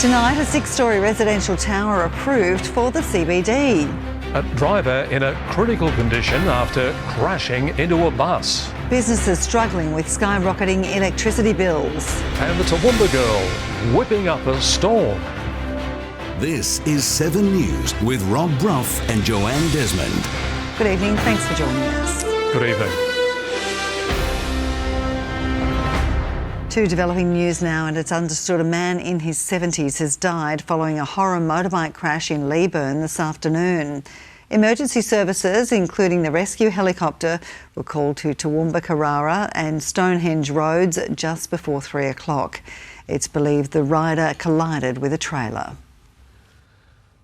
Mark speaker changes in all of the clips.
Speaker 1: Tonight, a 6-storey residential tower approved for the CBD.
Speaker 2: A driver in a critical condition after crashing into a bus.
Speaker 1: Businesses struggling with skyrocketing electricity bills.
Speaker 2: And the Toowoomba girl whipping up a storm.
Speaker 3: This is 7 News with Brough and Joanne Desmond.
Speaker 1: Good evening, thanks for joining us.
Speaker 2: Good evening.
Speaker 1: To developing news now, and it's understood a man in his 70s has died following a horror motorbike crash in Leeburn this afternoon. Emergency services, including the rescue helicopter, were called to Toowoomba, Carrara and Stonehenge roads just before 3 o'clock. It's believed the rider collided with a trailer.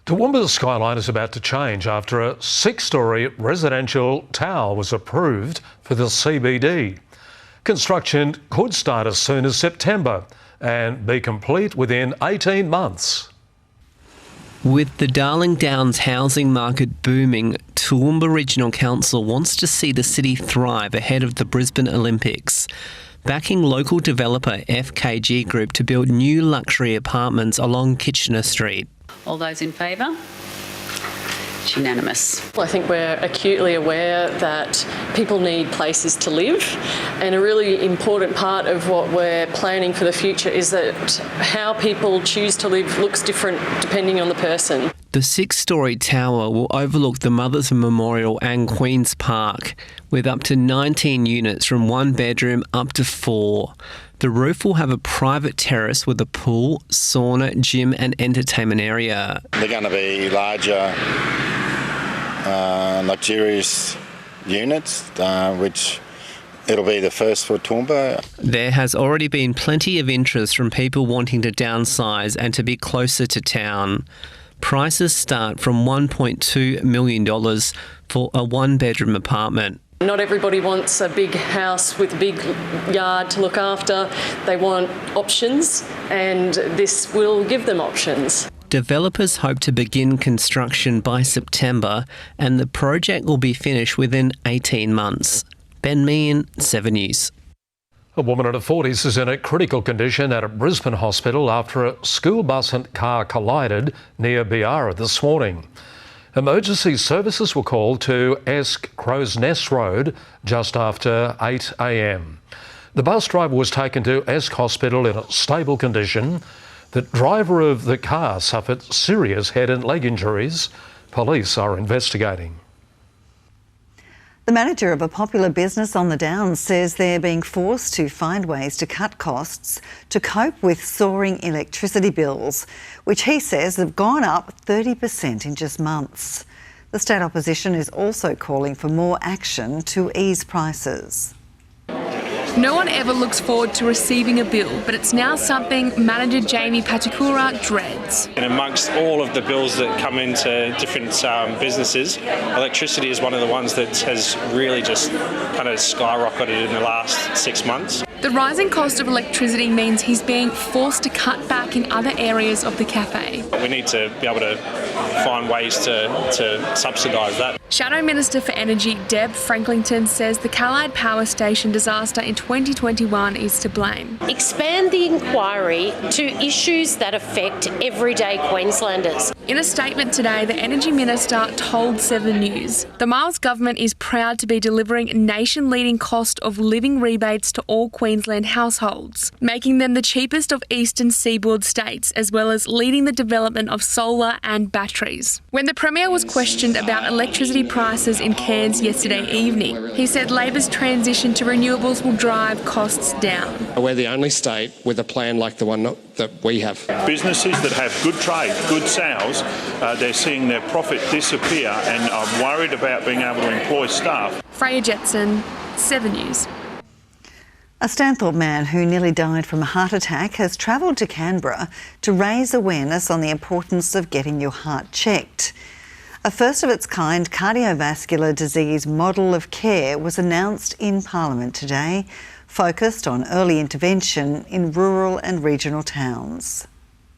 Speaker 2: Toowoomba's skyline is about to change after a 6-storey residential tower was approved for the CBD. Construction could start as soon as September and be complete within 18 months.
Speaker 4: With the Darling Downs housing market booming, Toowoomba Regional Council wants to see the city thrive ahead of the Brisbane Olympics, backing local developer FKG Group to build new luxury apartments along Kitchener Street.
Speaker 5: All those in favour? It's unanimous.
Speaker 6: I think we're acutely aware that people need places to live, and a really important part of what we're planning for the future is that how people choose to live looks different depending on the person.
Speaker 4: The 6-storey tower will overlook the Mothers Memorial and Queen's Park, with up to 19 units from 1 bedroom up to 4. The roof will have a private terrace with a pool, sauna, gym and entertainment area.
Speaker 7: They're going to be larger, luxurious units, which it'll be the first for Toowoomba.
Speaker 4: There has already been plenty of interest from people wanting to downsize and to be closer to town. Prices start from $1.2 million for a 1-bedroom apartment.
Speaker 6: Not everybody wants a big house with a big yard to look after. They want options, and this will give them options.
Speaker 4: Developers hope to begin construction by September, and the project will be finished within 18 months. Ben Meehan, 7 News.
Speaker 2: A woman in her 40s is in a critical condition at a Brisbane hospital after a school bus and car collided near Biara this morning. Emergency services were called to Esk Crow's Nest Road just after 8 a.m. The bus driver was taken to Esk Hospital in a stable condition. The driver of the car suffered serious head and leg injuries. Police are investigating.
Speaker 1: The manager of a popular business on the Downs says they're being forced to find ways to cut costs to cope with soaring electricity bills, which he says have gone up 30% in just months. The state opposition is also calling for more action to ease prices.
Speaker 8: No one ever looks forward to receiving a bill, but it's now something manager Jamie Patakura dreads.
Speaker 9: And amongst all of the bills that come into different businesses, electricity is one of the ones that has really just kind of skyrocketed in the last 6 months.
Speaker 8: The rising cost of electricity means he's being forced to cut back in other areas of the cafe.
Speaker 9: We need to be able to find ways to subsidise that.
Speaker 8: Shadow Minister for Energy Deb Franklington says the Callide Power Station disaster in 2021 is to blame.
Speaker 10: Expand the inquiry to issues that affect everyday Queenslanders.
Speaker 8: In a statement today, the Energy Minister told 7 News, the Miles government is proud to be delivering nation-leading cost of living rebates to all Queensland households, making them the cheapest of eastern seaboard states, as well as leading the development of solar and batteries. When the Premier was questioned about electricity prices in Cairns yesterday evening, he said Labor's transition to renewables will drive costs down.
Speaker 11: We're the only state with a plan like the one that we have.
Speaker 12: Businesses that have good trade, good sales, they're seeing their profit disappear, and I'm worried about being able to employ staff.
Speaker 8: Freya Jetson, 7 News.
Speaker 1: A Stanthorpe man who nearly died from a heart attack has travelled to Canberra to raise awareness on the importance of getting your heart checked. A first-of-its-kind cardiovascular disease model of care was announced in Parliament today, focused on early intervention in rural and regional towns.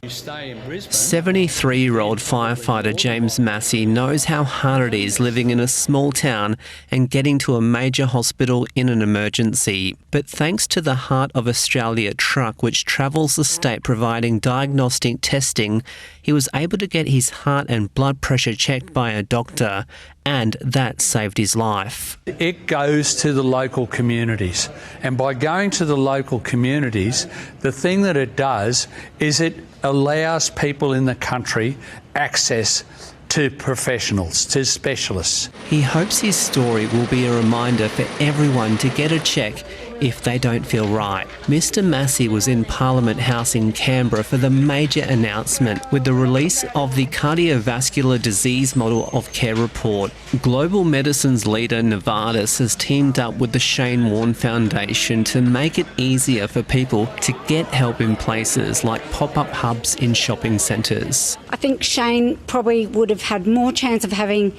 Speaker 4: 73-year-old firefighter James Massey knows how hard it is living in a small town and getting to a major hospital in an emergency. But thanks to the Heart of Australia truck, which travels the state providing diagnostic testing, he was able to get his heart and blood pressure checked by a doctor, and that saved his life.
Speaker 13: It goes to the local communities, and by going to the local communities, the thing that it does is it allows people in the country access to professionals, to specialists.
Speaker 4: He hopes his story will be a reminder for everyone to get a check if they don't feel right. Mr Massey was in Parliament House in Canberra for the major announcement with the release of the Cardiovascular Disease Model of Care report. Global Medicine's leader Novartis has teamed up with the Shane Warne Foundation to make it easier for people to get help in places like pop-up hubs in shopping centres.
Speaker 14: I think Shane probably would have had more chance of having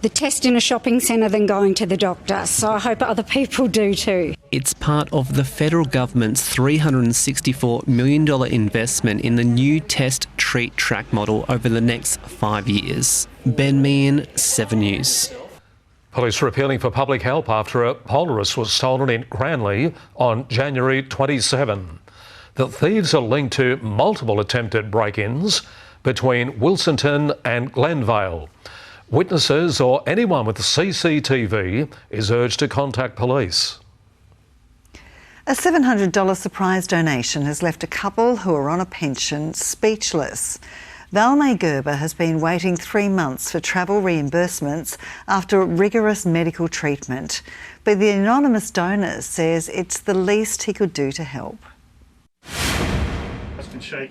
Speaker 14: the test in a shopping centre than going to the doctor, so I hope other people do too.
Speaker 4: It's part of the federal government's $364 million investment in the new test, treat, track model over the next 5 years. Ben Meehan, 7 News.
Speaker 2: Police are appealing for public help after a Polaris was stolen in Cranley on January 27. The thieves are linked to multiple attempted break-ins between Wilsonton and Glenvale. Witnesses or anyone with CCTV is urged to contact police.
Speaker 1: A $700 surprise donation has left a couple who are on a pension speechless. Valmay Gerber has been waiting 3 months for travel reimbursements after rigorous medical treatment, but the anonymous donor says it's the least he could do to help.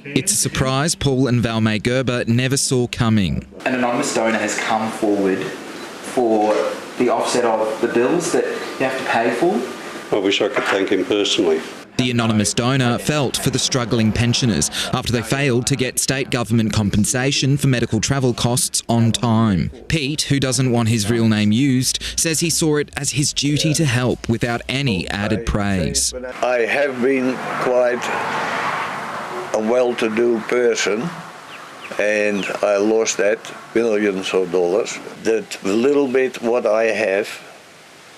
Speaker 15: It's a surprise Paul and Valmay Gerber never saw coming.
Speaker 16: An anonymous donor has come forward for the offset of the bills that you have to pay for.
Speaker 17: I wish I could thank him personally.
Speaker 15: The anonymous donor felt for the struggling pensioners after they failed to get state government compensation for medical travel costs on time. Pete, who doesn't want his real name used, says he saw it as his duty to help without any added praise.
Speaker 18: I have been quite a well-to-do person, and I lost that millions of dollars. That little bit what I have,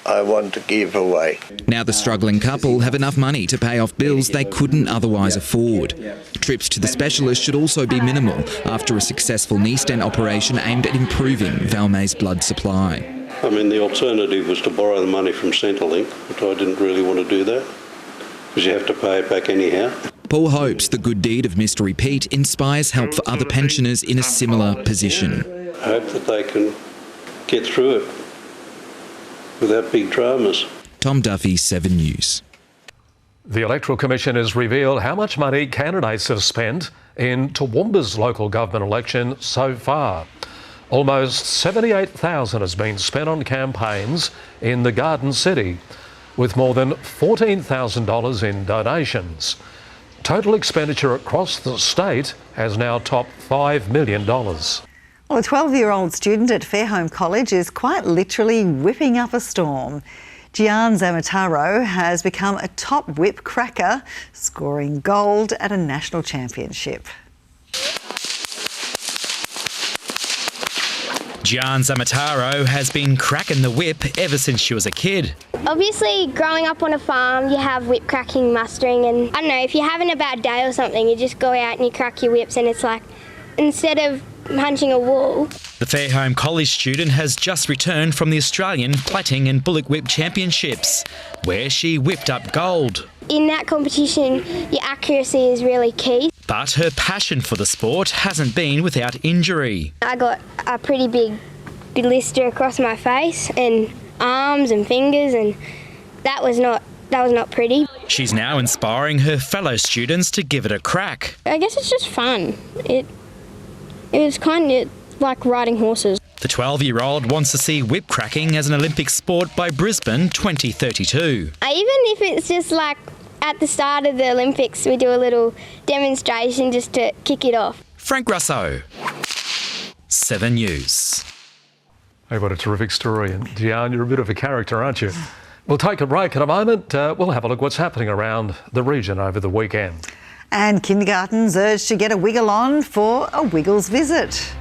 Speaker 18: I want to give away.
Speaker 15: Now the struggling couple have enough money to pay off bills they couldn't otherwise afford. Trips to the specialist should also be minimal after a successful knee stent operation aimed at improving Valmay's blood supply.
Speaker 17: I mean, the alternative was to borrow the money from Centrelink, but I didn't really want to do that because you have to pay it back anyhow.
Speaker 15: Paul hopes the good deed of Mystery Pete inspires help for other pensioners in a similar position.
Speaker 17: I hope that they can get through it without big dramas.
Speaker 15: Tom Duffy, 7 News.
Speaker 2: The Electoral Commission has revealed how much money candidates have spent in Toowoomba's local government election so far. Almost $78,000 has been spent on campaigns in the Garden City, with more than $14,000 in donations. Total expenditure across the state has now topped $5 million.
Speaker 1: Well, a 12-year-old student at Fairholme College is quite literally whipping up a storm. Joanne Zamataro has become a top whip cracker, scoring gold at a national championship.
Speaker 19: Joanne Zamataro has been cracking the whip ever since she was a kid.
Speaker 20: Obviously, growing up on a farm, you have whip cracking, mustering, and I don't know, if you're having a bad day or something, you just go out and you crack your whips, and it's like, instead of punching a wall.
Speaker 19: The Fairholme College student has just returned from the Australian Plaiting and Bullock Whip Championships, where she whipped up gold.
Speaker 20: In that competition, your accuracy is really key.
Speaker 19: But her passion for the sport hasn't been without injury.
Speaker 20: I got a pretty big blister across my face and arms and fingers, and that was not pretty.
Speaker 19: She's now inspiring her fellow students to give it a crack.
Speaker 20: I guess it's just fun. It was kind of like riding horses.
Speaker 19: The 12-year-old wants to see whip cracking as an Olympic sport by Brisbane 2032.
Speaker 20: Even if it's just like at the start of the Olympics, we do a little demonstration just to kick it off.
Speaker 19: Frank Russo, 7 News.
Speaker 2: Hey, what a terrific story. And Joanne, you're a bit of a character, aren't you? We'll take a break in a moment. We'll have a look what's happening around the region over the weekend.
Speaker 1: And kindergartens urged to get a wiggle on for a Wiggles visit.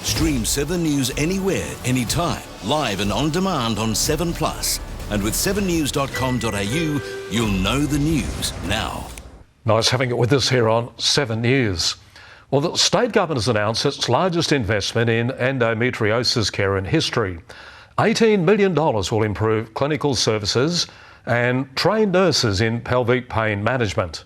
Speaker 3: Stream 7 News anywhere, anytime, live and on demand on 7plus. And with 7news.com.au, you'll know the news now.
Speaker 2: Nice having it with us here on 7 News. Well, the state government has announced its largest investment in endometriosis care in history. $18 million will improve clinical services and train nurses in pelvic pain management.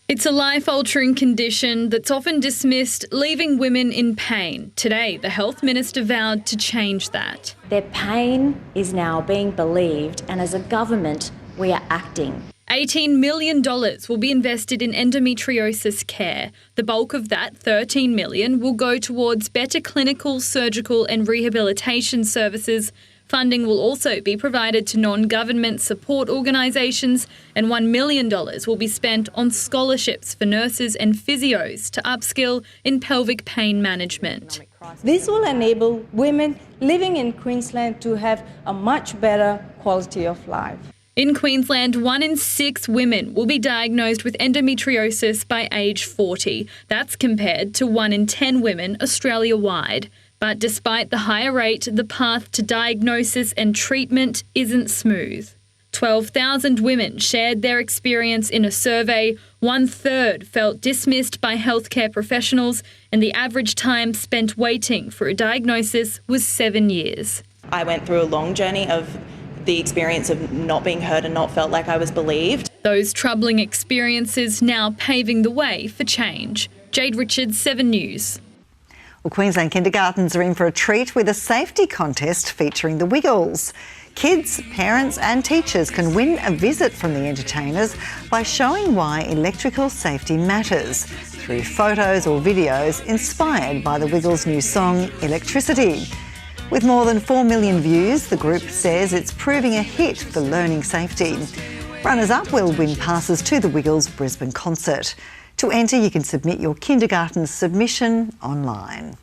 Speaker 21: It's a life-altering condition that's often dismissed, leaving women in pain. Today, the Health Minister vowed to change that.
Speaker 22: Their pain is now being believed, and as a government, we are acting.
Speaker 21: $18 million will be invested in endometriosis care. The bulk of that, $13 million, will go towards better clinical, surgical and rehabilitation services. Funding will also be provided to non-government support organisations, and $1 million will be spent on scholarships for nurses and physios to upskill in pelvic pain management.
Speaker 23: This will enable women living in Queensland to have a much better quality of life.
Speaker 21: In Queensland, 1 in 6 women will be diagnosed with endometriosis by age 40. That's compared to 1 in 10 women Australia-wide. But despite the higher rate, the path to diagnosis and treatment isn't smooth. 12,000 women shared their experience in a survey. 1/3 felt dismissed by healthcare professionals, and the average time spent waiting for a diagnosis was 7 years.
Speaker 24: I went through a long journey of the experience of not being heard and not felt like I was believed.
Speaker 21: Those troubling experiences now paving the way for change. Jade Richards, 7 News.
Speaker 1: Well, Queensland kindergartens are in for a treat with a safety contest featuring the Wiggles. Kids, parents and teachers can win a visit from the entertainers by showing why electrical safety matters through photos or videos inspired by the Wiggles' new song, Electricity. With more than 4 million views, the group says it's proving a hit for learning safety. Runners-up will win passes to the Wiggles Brisbane concert. To enter, you can submit your kindergarten submission online.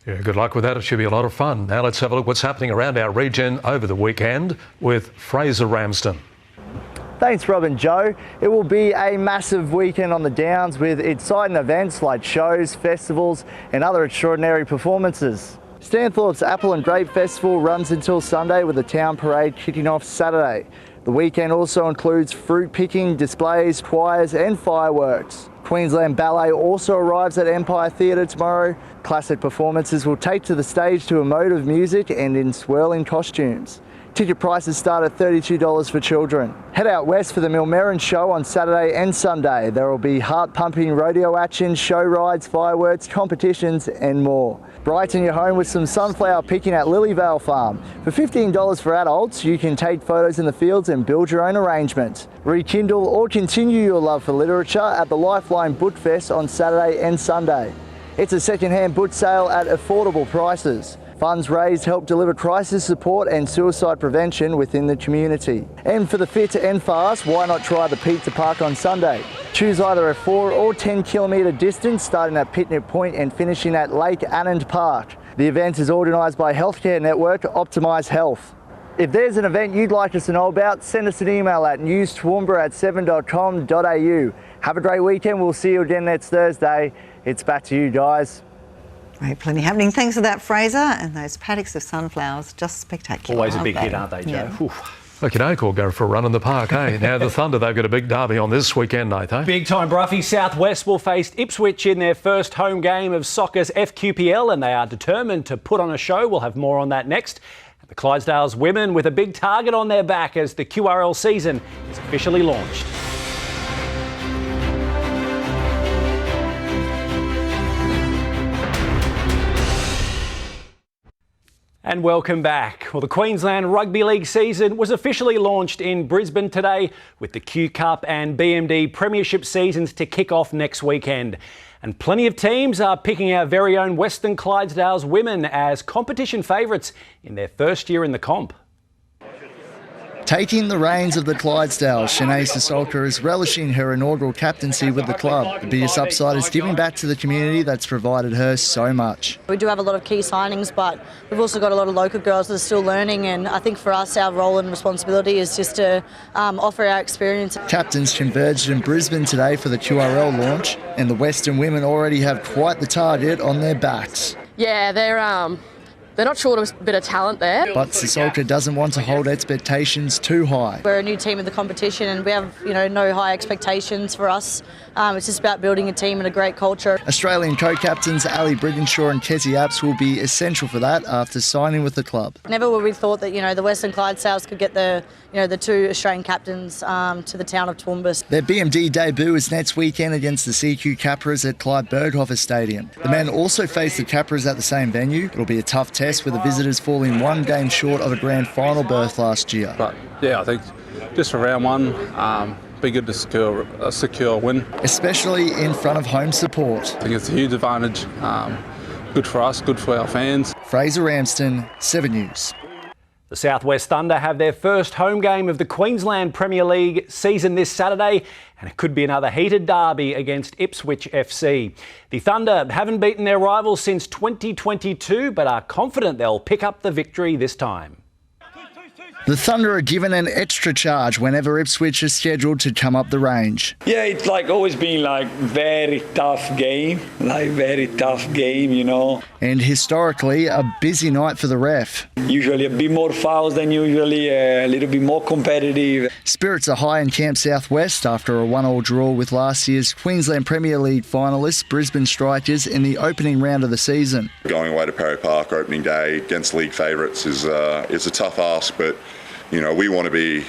Speaker 2: Yeah, good luck with that. It should be a lot of fun. Now let's have a look what's happening around our region over the weekend with Fraser Ramsden.
Speaker 25: Thanks, Rob and Joe. It will be a massive weekend on the Downs with exciting events like shows, festivals and other extraordinary performances. Stanthorpe's Apple and Grape Festival runs until Sunday with the town parade kicking off Saturday. The weekend also includes fruit picking, displays, choirs and fireworks. Queensland Ballet also arrives at Empire Theatre tomorrow. Classic performances will take to the stage to emotive music and in swirling costumes. Ticket prices start at $32 for children. Head out west for the Millmerran show on Saturday and Sunday. There will be heart-pumping rodeo action, show rides, fireworks, competitions and more. Brighten your home with some sunflower picking at Lilyvale Farm. For $15 for adults, you can take photos in the fields and build your own arrangement. Rekindle or continue your love for literature at the Lifeline Book Fest on Saturday and Sunday. It's a second-hand book sale at affordable prices. Funds raised help deliver crisis support and suicide prevention within the community. And for the fit and fast, why not try the Pizza Park on Sunday? Choose either a 4 or 10 kilometre distance starting at Picnic Point and finishing at Lake Annand Park. The event is organised by Healthcare Network Optimise Health. If there's an event you'd like us to know about, send us an email at newstoowoomba@7.com.au. Have a great weekend. We'll see you again next Thursday. It's back to you guys.
Speaker 1: Right, plenty happening. Thanks for that, Fraser. And those paddocks of sunflowers, just spectacular.
Speaker 26: Always a big hit, aren't they, Joe?
Speaker 1: Yeah.
Speaker 2: Okay, we'll go for a run in the park, eh? Now the Thunder, they've got a big derby on this weekend, Nathan.
Speaker 26: Big time, Brough. Southwest will face Ipswich in their first home game of soccer's FQPL, and they are determined to put on a show. We'll have more on that next. The Clydesdales women with a big target on their back as the QRL season is officially launched. And welcome back. Well, the Queensland Rugby League season was officially launched in Brisbane today with the Q Cup and BMD Premiership seasons to kick off next weekend. And plenty of teams are picking our very own Western Clydesdales women as competition favourites in their first year in the comp.
Speaker 25: Taking the reins of the Clydesdales, Shanae Sissoko is relishing her inaugural captaincy with the club. The biggest upside is giving back to the community that's provided her so much.
Speaker 5: We do have a lot of key signings, but we've also got a lot of local girls that are still learning, and I think for us our role and responsibility is just to offer our experience.
Speaker 25: Captains converged in Brisbane today for the QRL launch, and the Western women already have quite the target on their backs.
Speaker 6: Yeah, they're not short of a bit of talent there.
Speaker 25: But Sissoko doesn't want to hold expectations too high.
Speaker 5: We're a new team in the competition and we have, no high expectations for us. It's just about building a team and a great culture.
Speaker 25: Australian co-captains Ali Brigginshaw and Kezzy Apps will be essential for that after signing with the club.
Speaker 5: Never would we thought that, the Western Clydesdales could get the two Australian captains to the town of Toowoomba.
Speaker 25: Their BMD debut is next weekend against the CQ Capras at Clyde Berghofer Stadium. The men also face the Capras at the same venue. It'll be a tough test with the visitors falling one game short of a grand final berth last year.
Speaker 7: But yeah, I think just for round one, be good to secure a win.
Speaker 25: Especially in front of home support.
Speaker 7: I think it's a huge advantage. Good for us, good for our fans.
Speaker 25: Fraser Ramsden, 7 News.
Speaker 26: The South West Thunder have their first home game of the Queensland Premier League season this Saturday, and it could be another heated derby against Ipswich FC. The Thunder haven't beaten their rivals since 2022, but are confident they'll pick up the victory this time.
Speaker 25: The Thunder are given an extra charge whenever Ipswich is scheduled to come up the range.
Speaker 9: Yeah, it's always been very tough game,
Speaker 25: And historically, a busy night for the ref.
Speaker 9: Usually a bit more fouls than usually, a little bit more competitive.
Speaker 25: Spirits are high in Camp Southwest after a 1-1 draw with last year's Queensland Premier League finalists Brisbane Strikers in the opening round of the season.
Speaker 10: Going away to Perry Park opening day against league favourites is a tough ask, but we want to be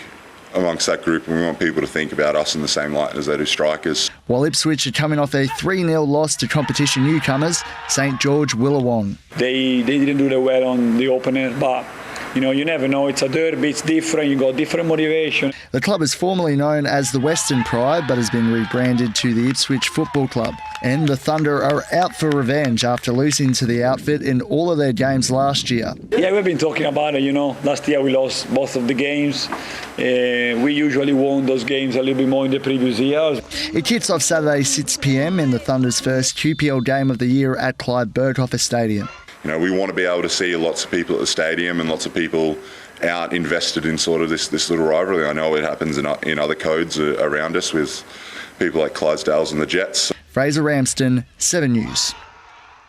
Speaker 10: amongst that group and we want people to think about us in the same light as they do Strikers.
Speaker 25: While Ipswich are coming off a 3-0 loss to competition newcomers, St George Willawong.
Speaker 9: They didn't do that well on the opener, but you never know. It's a derby, it's different, you got different motivation.
Speaker 25: The club is formerly known as the Western Pride but has been rebranded to the Ipswich Football Club. And the Thunder are out for revenge after losing to the outfit in all of their games last year.
Speaker 9: Yeah, we've been talking about it, Last year we lost both of the games. We usually won those games a little bit more in the previous years.
Speaker 25: It kicks off Saturday 6 p.m. in the Thunder's first QPL game of the year at Clyde Berghofer Stadium.
Speaker 10: We want to be able to see lots of people at the stadium and lots of people out invested in sort of this little rivalry. I know it happens in other codes around us with people like Clydesdales and the Jets.
Speaker 25: Fraser Ramsden, 7 News.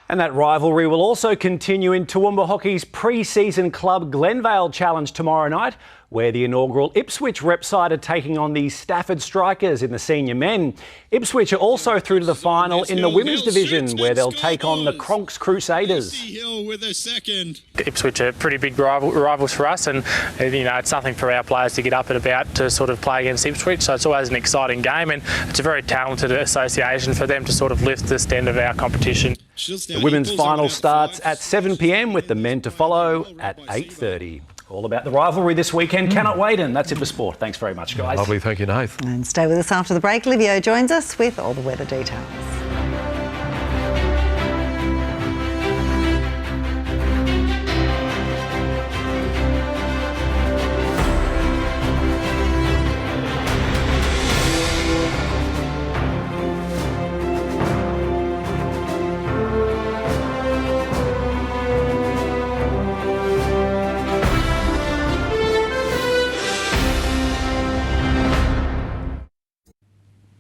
Speaker 26: And that rivalry will also continue in Toowoomba Hockey's pre-season club Glenvale Challenge tomorrow night, where the inaugural Ipswich rep side are taking on the Stafford Strikers in the senior men. Ipswich are also through to the final in the women's division, where they'll take on the Cronks Crusaders.
Speaker 11: Ipswich are pretty big rivals for us, and it's nothing for our players to get up and about to sort of play against Ipswich, so it's always an exciting game, and it's a very talented association for them to sort of lift the stand of our competition.
Speaker 26: The women's final starts at 7 p.m, with the men to follow at 8:30. All about the rivalry this weekend. Cannot wait. And that's it for sport. Thanks very much, guys.
Speaker 2: Lovely. Thank you, Nath.
Speaker 1: And stay with us after the break. Livio joins us with all the weather details.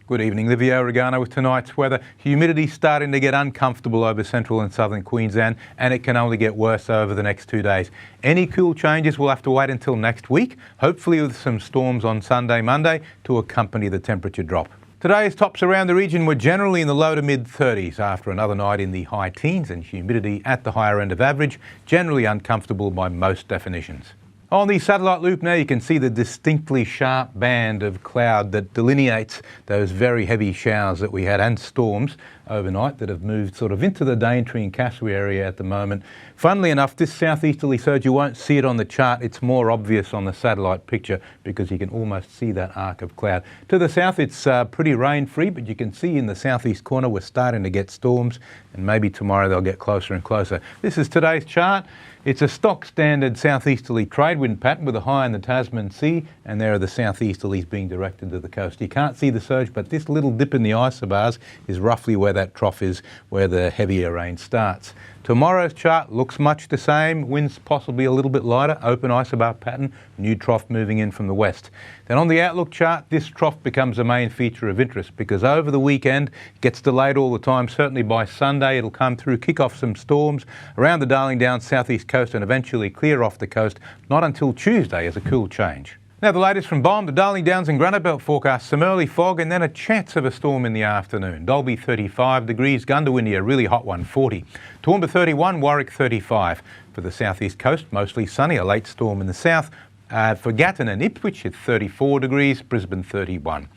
Speaker 27: Good evening, Livio, Regano with tonight's weather. Humidity starting to get uncomfortable over central and southern Queensland, and it can only get worse over the next 2 days. Any cool changes will have to wait until next week, hopefully with some storms on Sunday, Monday to accompany the temperature drop. Today's tops around the region were generally in the low to mid-30s after another night in the high teens, and humidity at the higher end of average, generally uncomfortable by most definitions. On the satellite loop now you can see the distinctly sharp band of cloud that delineates those very heavy showers that we had and storms overnight that have moved sort of into the Daintree and Cassowary area at the moment. Funnily enough, this southeasterly surge, you won't see it on the chart. It's more obvious on the satellite picture because you can almost see that arc of cloud. To the south, it's pretty rain-free, but you can see in the southeast corner we're starting to get storms, and maybe tomorrow they'll get closer and closer. This is today's chart. It's a stock standard southeasterly trade wind pattern with a high in the Tasman Sea, and there are the southeasterlies being directed to the coast. You can't see the surge, but this little dip in the isobars is roughly where that trough is, where the heavier rain starts. Tomorrow's chart looks much the same. Winds possibly a little bit lighter, open isobar pattern, new trough moving in from the west. Then on the outlook chart, this trough becomes a main feature of interest because over the weekend it gets delayed all the time. Certainly by Sunday it'll come through, kick off some storms around the Darling Downs southeast coast and eventually clear off the coast, not until Tuesday as a cool change. Now the latest from Bombom, the Darling Downs and Granite Belt forecast, some early fog and then a chance of a storm in the afternoon. Dalby 35 degrees, Gundawindi a really hot one, 40. Toowoomba 31, Warwick 35. For the southeast coast, mostly sunny, a late storm in the south. For Gatton and Ipswich at 34 degrees, Brisbane 31.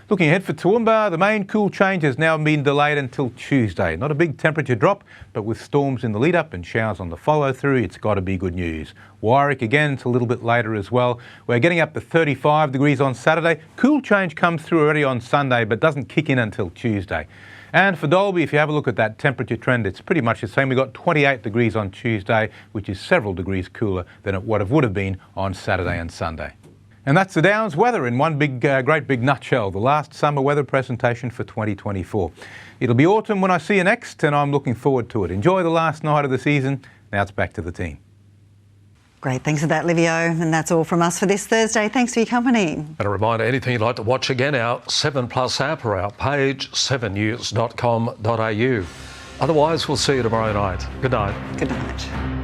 Speaker 27: Looking ahead for Toowoomba, the main cool change has now been delayed until Tuesday. Not a big temperature drop, but with storms in the lead-up and showers on the follow-through, it's got to be good news. Warwick, again, it's a little bit later as well. We're getting up to 35 degrees on Saturday. Cool change comes through already on Sunday, but doesn't kick in until Tuesday. And for Dalby, if you have a look at that temperature trend, it's pretty much the same. We've got 28 degrees on Tuesday, which is several degrees cooler than what it would have been on Saturday and Sunday. And that's the Downs weather in one great big nutshell, the last summer weather presentation for 2024. It'll be autumn when I see you next, and I'm looking forward to it. Enjoy the last night of the season. Now it's back to the team.
Speaker 1: Great, thanks for that, Livio. And that's all from us for this Thursday. Thanks for your company.
Speaker 2: And a reminder, anything you'd like to watch again, our 7 Plus app or our page, 7news.com.au. Otherwise, we'll see you tomorrow night. Good night.
Speaker 1: Good night.